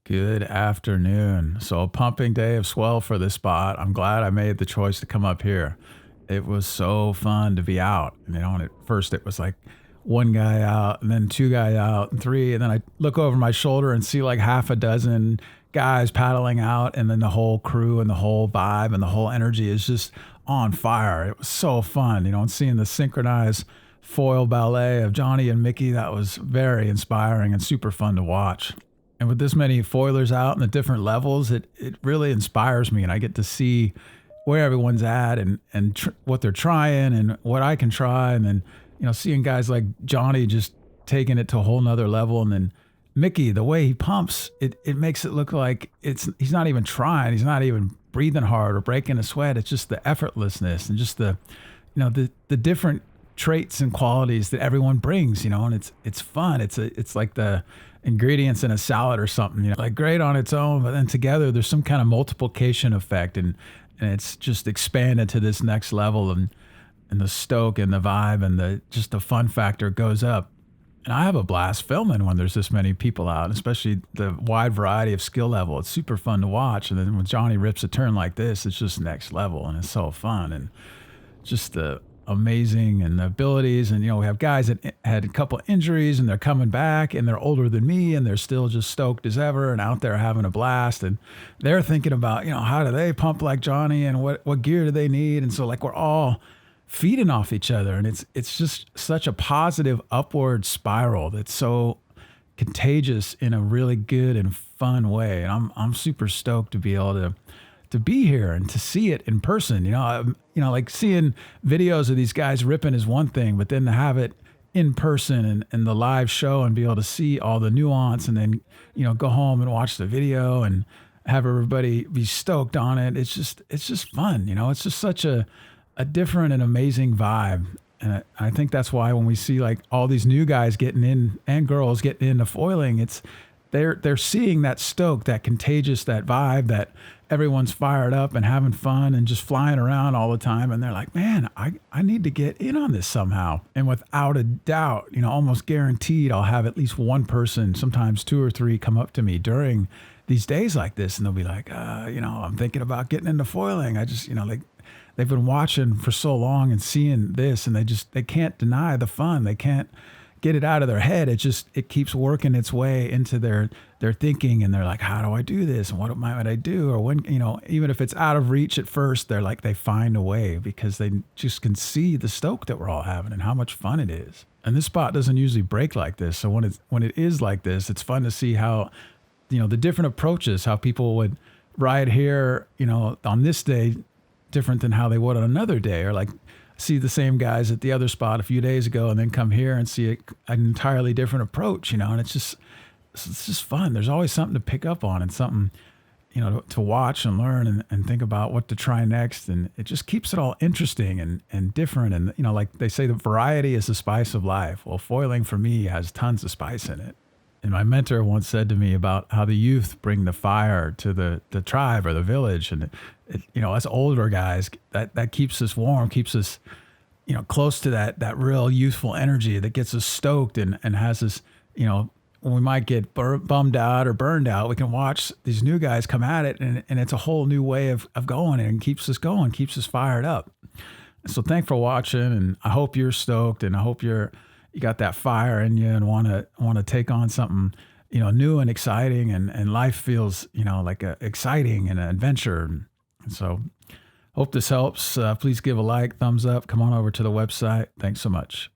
Good afternoon. So, a pumping day of swell for this spot. I'm glad I made the choice to come up here. It was so fun to be out. And at first it was like one guy out, and then two guy out, and three. And then I look over my shoulder and see like half a dozen guys paddling out. And then the whole crew and the whole vibe and the whole energy is just on fire. It was so fun, and seeing the synchronized foil ballet of Johnny and Mickey, that was very inspiring and super fun to watch. And with this many foilers out and the different levels, it really inspires me, and I get to see where everyone's at and what they're trying and what I can try. And then, seeing guys like Johnny just taking it to a whole nother level. And then Mickey, the way he pumps, it makes it look like he's not even trying. He's not even breathing hard or breaking a sweat. It's just the effortlessness and just the different traits and qualities that everyone brings, and it's fun. It's like the ingredients in a salad or something, like great on its own, but then together there's some kind of multiplication effect, and it's just expanded to this next level, and the stoke and the vibe and the fun factor goes up. And I have a blast filming when there's this many people out, especially the wide variety of skill level. It's super fun to watch. And then when Johnny rips a turn like this, it's just next level, and it's so fun. And just the amazing and the abilities. And, we have guys that had a couple injuries and they're coming back, and they're older than me, and they're still just stoked as ever and out there having a blast. And they're thinking about, how do they pump like Johnny, and what gear do they need? And so like we're all feeding off each other, and it's just such a positive upward spiral that's so contagious in a really good and fun way. And I'm super stoked to be able to be here and to see it in person. Like seeing videos of these guys ripping is one thing, but then to have it in person and the live show and be able to see all the nuance, and then, go home and watch the video and have everybody be stoked on it. It's just fun. It's just such a different and amazing vibe. And I think that's why when we see like all these new guys getting in and girls getting into foiling, they're seeing that stoke, that contagious, that vibe, that everyone's fired up and having fun and just flying around all the time. And they're like, man, I need to get in on this somehow. And without a doubt, almost guaranteed, I'll have at least one person, sometimes two or three, come up to me during these days like this. And they'll be like, I'm thinking about getting into foiling. I just, they've been watching for so long and seeing this, and they can't deny the fun. They can't get it out of their head. It keeps working its way into their thinking, and they're like, how do I do this? And what might I do? Or when, even if it's out of reach at first, they're like, they find a way because they just can see the stoke that we're all having and how much fun it is. And this spot doesn't usually break like this. So when it is like this, it's fun to see how, the different approaches, how people would ride here, on this day, different than how they would on another day, or like see the same guys at the other spot a few days ago and then come here and see an entirely different approach, and it's just fun. There's always something to pick up on and something, to watch and learn and think about what to try next. And it just keeps it all interesting and different. And, like they say, the variety is the spice of life. Well, foiling for me has tons of spice in it. And my mentor once said to me about how the youth bring the fire to the tribe or the village. And, us older guys, that keeps us warm, keeps us, close to that real youthful energy that gets us stoked and has us, when we might get bummed out or burned out, we can watch these new guys come at it, and it's a whole new way of going, and keeps us going, keeps us fired up. So thanks for watching, and I hope you're stoked, and I hope you got that fire in you and want to take on something, new and exciting, and life feels, like exciting and an adventure. And so hope this helps. Please give a like, thumbs up, come on over to the website. Thanks so much.